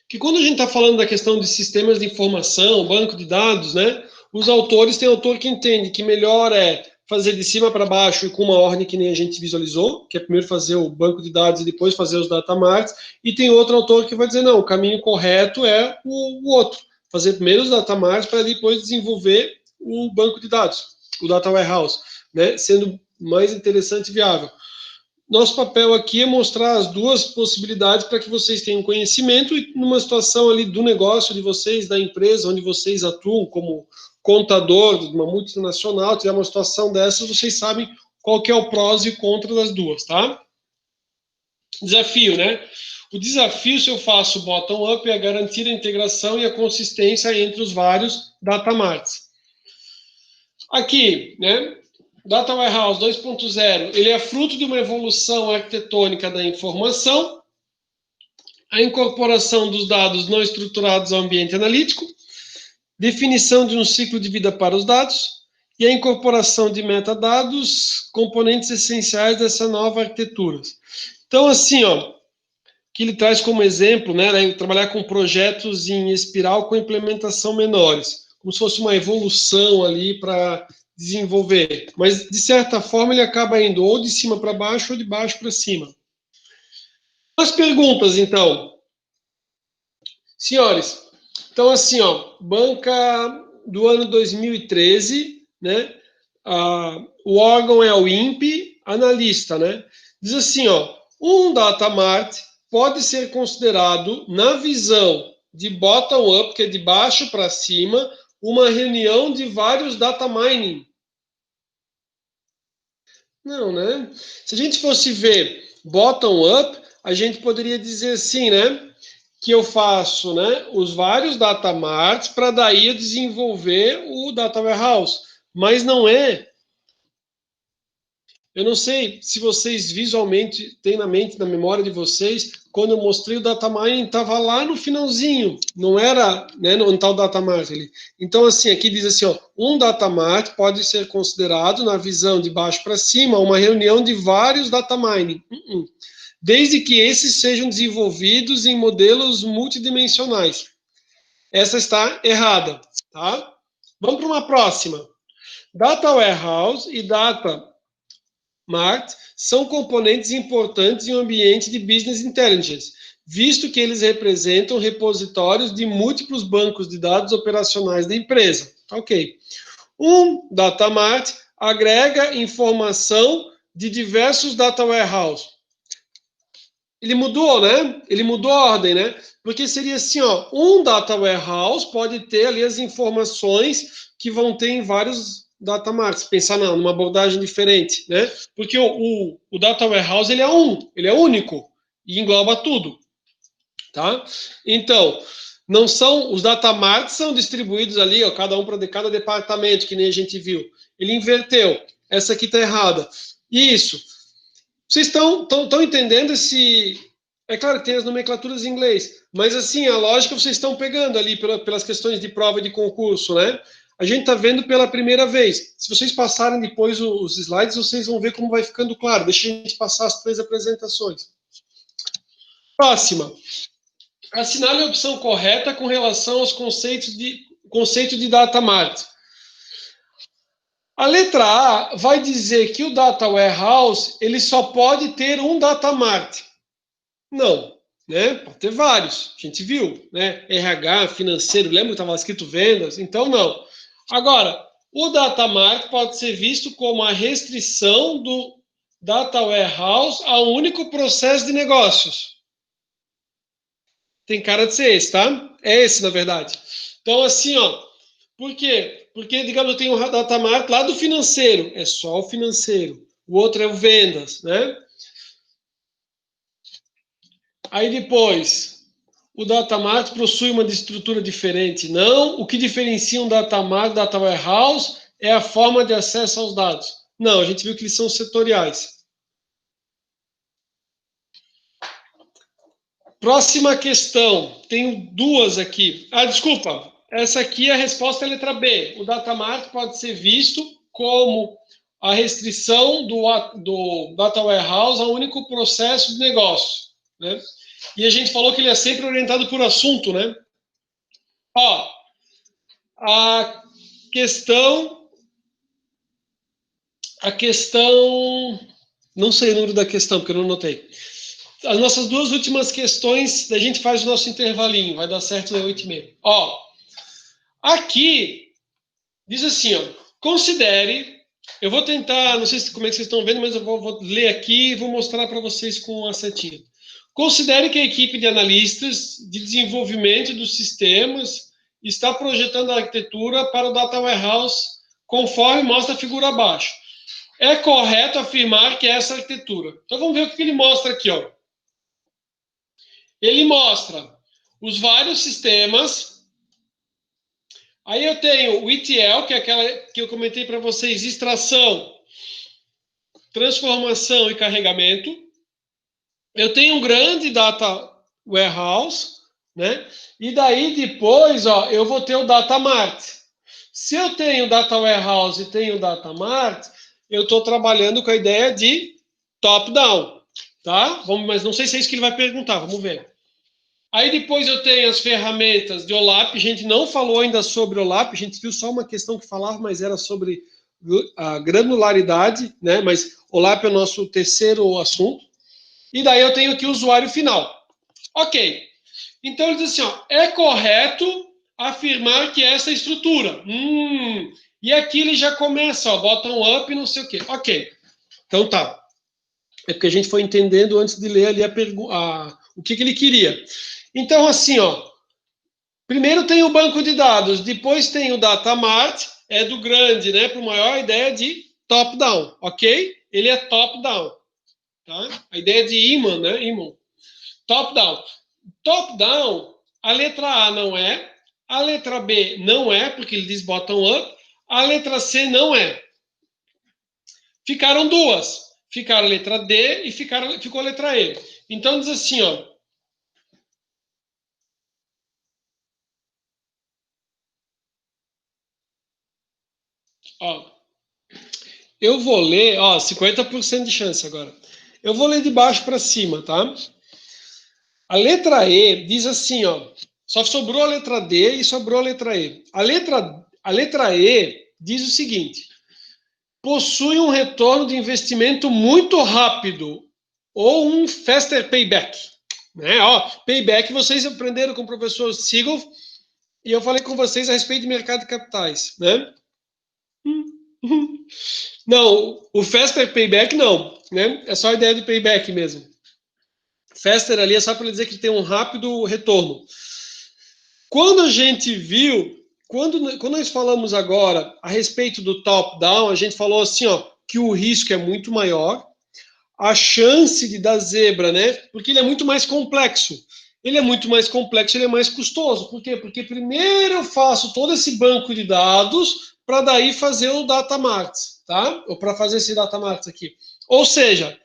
Que quando a gente está falando da questão de sistemas de informação, banco de dados, né? Os autores, tem autor que entende que melhor é fazer de cima para baixo e com uma ordem que nem a gente visualizou, que é primeiro fazer o banco de dados e depois fazer os data marts, e tem outro autor que vai dizer, não, o caminho correto é o outro, fazer primeiro os data marts para depois desenvolver o banco de dados, o data warehouse, né? Sendo mais interessante e viável. Nosso papel aqui é mostrar as duas possibilidades para que vocês tenham conhecimento e numa situação ali do negócio de vocês, da empresa onde vocês atuam como contador de uma multinacional, tiver uma situação dessas, vocês sabem qual que é o prós e contra das duas, tá? Desafio, né? O desafio, se eu faço bottom-up, é garantir a integração e a consistência entre os vários data marts. Aqui, né? Data Warehouse 2.0, ele é fruto de uma evolução arquitetônica da informação, a incorporação dos dados não estruturados ao ambiente analítico, definição de um ciclo de vida para os dados e a incorporação de metadados, componentes essenciais dessa nova arquitetura. Então, assim, ó, que ele traz como exemplo, né, trabalhar com projetos em espiral com implementação menores, como se fosse uma evolução ali para desenvolver, mas de certa forma ele acaba indo ou de cima para baixo ou de baixo para cima. As perguntas, então. Senhores, então assim, ó, banca do ano 2013, né? O órgão é o INPE, analista, né? Diz assim, ó, um data mart pode ser considerado, na visão de bottom-up, que é de baixo para cima, uma reunião de vários data mining. Não, né? Se a gente fosse ver bottom-up, a gente poderia dizer assim, né? Que eu faço, né, os vários data marts para daí eu desenvolver o data warehouse. Mas não é. Eu não sei se vocês visualmente têm na mente, na memória de vocês, quando eu mostrei o data mining, estava lá no finalzinho, não era, né, no tal data mart ali. Então, assim, aqui diz assim, ó, um data mart pode ser considerado, na visão de baixo para cima, uma reunião de vários data mining. Desde que esses sejam desenvolvidos em modelos multidimensionais. Essa está errada, tá? Vamos para uma próxima. Data Warehouse e Data Mart são componentes importantes em um ambiente de Business Intelligence, visto que eles representam repositórios de múltiplos bancos de dados operacionais da empresa. Ok. Um Data Mart agrega informação de diversos Data Warehouse. Ele mudou, né? Ele mudou a ordem, né? Porque seria assim, ó, um data warehouse pode ter ali as informações que vão ter em vários data marts. Pensar não, numa abordagem diferente, né? Porque o data warehouse ele é único e engloba tudo, tá? Então, não são os data marts são distribuídos ali, ó, cada um para cada departamento, que nem a gente viu. Ele inverteu. Essa aqui está errada. Isso. Vocês estão entendendo esse... É claro que tem as nomenclaturas em inglês, mas assim, a lógica vocês estão pegando ali pelas questões de prova de concurso, né? A gente está vendo pela primeira vez. Se vocês passarem depois os slides, vocês vão ver como vai ficando claro. Deixa a gente passar as 3 apresentações. Próxima. Assinale a opção correta com relação aos conceito de data mart. A letra A vai dizer que o data warehouse ele só pode ter um data mart. Não, né? Pode ter vários. A gente viu, né? RH, financeiro, lembra que estava escrito vendas? Então, não. Agora, o data mart pode ser visto como a restrição do data warehouse a um único processo de negócios. Tem cara de ser esse, tá? É esse, na verdade. Então, assim, ó, por quê? Porque, digamos, eu tenho um data mart lá do financeiro, é só o financeiro. O outro é o vendas, né? Aí depois, o data mart possui uma estrutura diferente. Não, o que diferencia um data mart do data warehouse é a forma de acesso aos dados. Não, a gente viu que eles são setoriais. Próxima questão. Tenho duas aqui. Ah, desculpa. Essa aqui é a resposta à letra B. O data mart pode ser visto como a restrição do data warehouse a um único processo de negócio, né? E a gente falou que ele é sempre orientado por assunto, né? Ó, a questão, não sei o número da questão, porque eu não notei. As nossas duas últimas questões, a gente faz o nosso intervalinho, vai dar certo às 8h30. Ó, aqui diz assim, ó, considere, eu vou tentar, não sei como é que vocês estão vendo, mas eu vou ler aqui e vou mostrar para vocês com a setinha. Considere que a equipe de analistas de desenvolvimento dos sistemas está projetando a arquitetura para o Data Warehouse, conforme mostra a figura abaixo. É correto afirmar que é essa arquitetura. Então vamos ver o que ele mostra aqui, ó. Ele mostra os vários sistemas. Aí eu tenho o ETL, que é aquela que eu comentei para vocês, extração, transformação e carregamento. Eu tenho um grande data warehouse, né? E daí depois, ó, eu vou ter o data mart. Se eu tenho data warehouse e tenho data mart, eu estou trabalhando com a ideia de top-down, tá? Mas não sei se é isso que ele vai perguntar, vamos ver. Aí depois eu tenho as ferramentas de OLAP, a gente não falou ainda sobre OLAP, a gente viu só uma questão que falava, mas era sobre a granularidade, né? Mas OLAP é o nosso terceiro assunto. E daí eu tenho aqui o usuário final. Ok. Então ele diz assim, ó, é correto afirmar que essa estrutura. E aqui ele já começa, ó, bottom up e não sei o quê. Ok. Então tá. É porque a gente foi entendendo antes de ler ali o que ele queria. Então, assim, ó, primeiro tem o banco de dados, depois tem o data mart, é do grande, né, para o maior, a ideia de top-down, ok? Ele é top-down, tá? A ideia de imã, né, imã. Top-down. Top-down, a letra A não é, a letra B não é, porque ele diz bottom-up, a letra C não é. Ficaram duas. Ficaram a letra D e ficou a letra E. Então diz assim, ó, ó, eu vou ler, ó, 50% de chance agora. Eu vou ler de baixo para cima, tá? A letra E diz assim, ó, só sobrou a letra D e sobrou a letra E. A letra E diz o seguinte: possui um retorno de investimento muito rápido ou um faster payback. Né? Ó, payback vocês aprenderam com o professor Siegel e eu falei com vocês a respeito de mercado de capitais, né? Não, o faster payback não, né? É só a ideia de payback mesmo. Faster ali é só para dizer que tem um rápido retorno. Quando a gente viu, quando nós falamos agora a respeito do top-down, a gente falou assim, ó, que o risco é muito maior, a chance de dar zebra, né? Porque ele é muito mais complexo. Ele é muito mais complexo, ele é mais custoso. Por quê? Porque primeiro eu faço todo esse banco de dados para daí fazer o data mart, tá? Ou para fazer esse data mart aqui. Ou seja,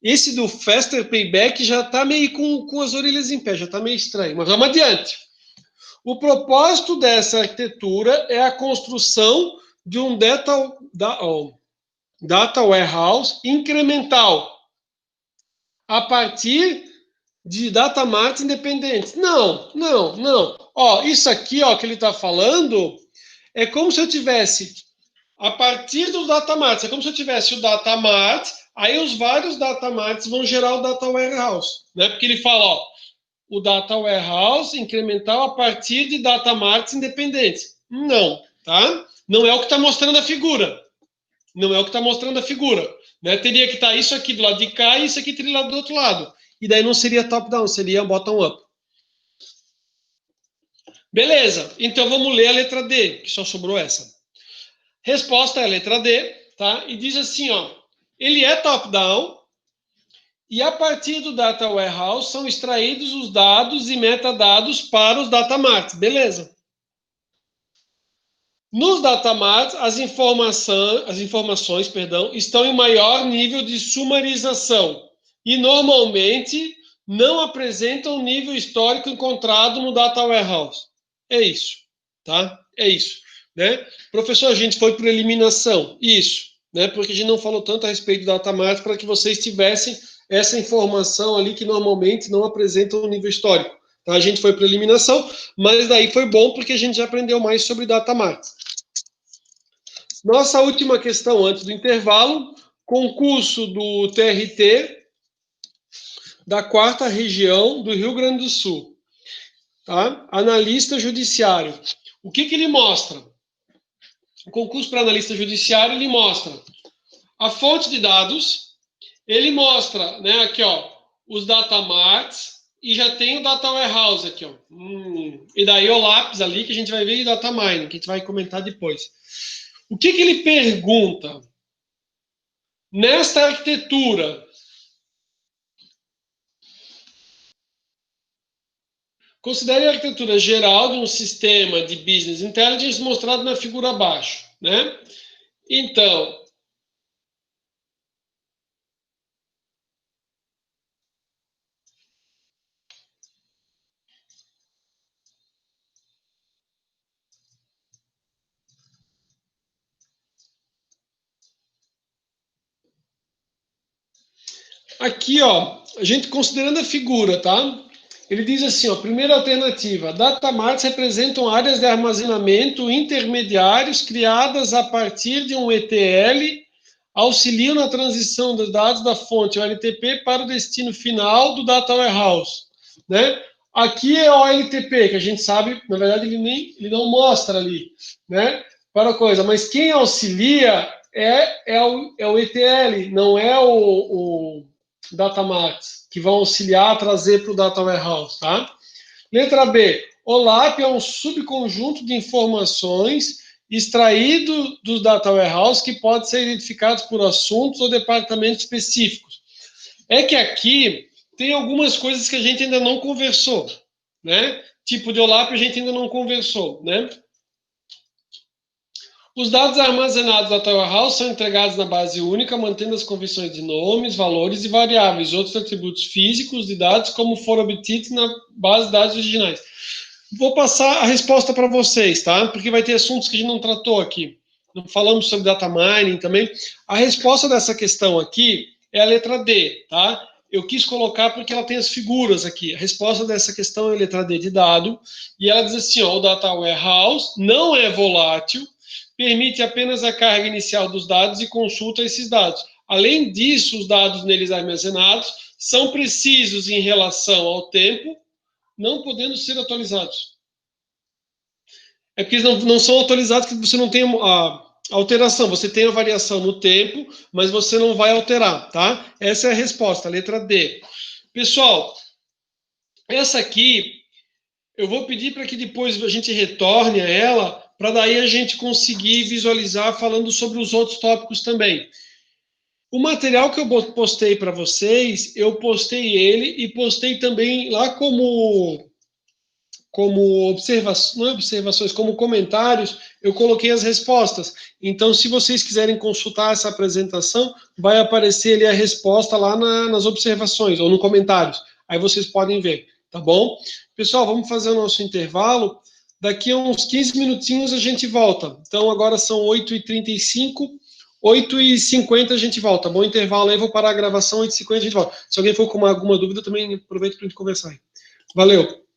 esse do faster payback já está meio com as orelhas em pé, já está meio estranho. Mas vamos adiante. O propósito dessa arquitetura é a construção de um data warehouse incremental a partir de data marts independentes. Não, não, não. Ó, isso aqui, ó, que ele está falando é como se eu tivesse a partir do data marts, é como se eu tivesse o data mart, aí os vários data marts vão gerar o data warehouse, né? Porque ele fala, ó, o data warehouse incremental a partir de data marts independentes. Não, tá? Não é o que está mostrando a figura. Não é o que está mostrando a figura. Né? Teria que estar isso aqui do lado de cá e isso aqui teria do outro lado. E daí não seria top-down, seria bottom-up. Beleza, então vamos ler a letra D, que só sobrou essa. Resposta é a letra D, tá? E diz assim, ó, ele é top-down e a partir do Data Warehouse são extraídos os dados e metadados para os data marts. Beleza. Nos data marts, as informações, estão em maior nível de sumarização e normalmente não apresentam o nível histórico encontrado no Data Warehouse. É isso, tá? É isso, né? Professor, a gente foi por eliminação. Isso, né? Porque a gente não falou tanto a respeito do Data Mart para que vocês tivessem essa informação ali que normalmente não apresenta o nível histórico. Tá? A gente foi por eliminação, mas daí foi bom porque a gente já aprendeu mais sobre Data Mart. Nossa última questão antes do intervalo, concurso do TRT da 4ª região do Rio Grande do Sul. Tá? Analista judiciário. O que ele mostra? O concurso para analista judiciário, ele mostra a fonte de dados, ele mostra, né, aqui, ó, os data marts, e já tem o data warehouse aqui, ó. E daí o lápis ali, que a gente vai ver, e data mining, que a gente vai comentar depois. O que ele pergunta? Nesta arquitetura, considere a arquitetura geral de um sistema de business intelligence mostrado na figura abaixo, né? Então, aqui, ó, a gente considerando a figura, tá? Ele diz assim, ó, primeira alternativa, data marts representam áreas de armazenamento intermediários criadas a partir de um ETL, auxiliam na transição dos dados da fonte OLTP para o destino final do data warehouse, né? Aqui é o OLTP, que a gente sabe, na verdade ele não mostra ali, né? Para a coisa, mas quem auxilia é o ETL, não é o data marts, que vão auxiliar, trazer para o data warehouse, tá? Letra B, OLAP é um subconjunto de informações extraído do data warehouse que pode ser identificados por assuntos ou departamentos específicos. É que aqui tem algumas coisas que a gente ainda não conversou, né? Tipo de OLAP a gente ainda não conversou, né? Os dados armazenados na Data Warehouse são entregados na base única, mantendo as convenções de nomes, valores e variáveis, outros atributos físicos de dados, como foram obtidos na base de dados originais. Vou passar a resposta para vocês, tá? Porque vai ter assuntos que a gente não tratou aqui. Não falamos sobre data mining também. A resposta dessa questão aqui é a letra D, tá? Eu quis colocar porque ela tem as figuras aqui. A resposta dessa questão é a letra D de dado. E ela diz assim, ó, o Data Warehouse não é volátil, permite apenas a carga inicial dos dados e consulta esses dados. Além disso, os dados neles armazenados são precisos em relação ao tempo, não podendo ser atualizados. É porque eles não são atualizados que você não tem a alteração, você tem a variação no tempo, mas você não vai alterar, tá? Essa é a resposta, a letra D. Pessoal, essa aqui, eu vou pedir para que depois a gente retorne a ela, para daí a gente conseguir visualizar falando sobre os outros tópicos também. O material que eu postei para vocês, eu postei ele e postei também lá como observações, não é observações, como comentários, eu coloquei as respostas. Então, se vocês quiserem consultar essa apresentação, vai aparecer ali a resposta lá nas observações ou no comentários. Aí vocês podem ver, tá bom? Pessoal, vamos fazer o nosso intervalo. Daqui a uns 15 minutinhos a gente volta. Então, agora são 8h35, 8h50 a gente volta. Bom intervalo aí, vou parar a gravação, 8h50 a gente volta. Se alguém for com alguma dúvida, também aproveito para a gente conversar aí. Valeu!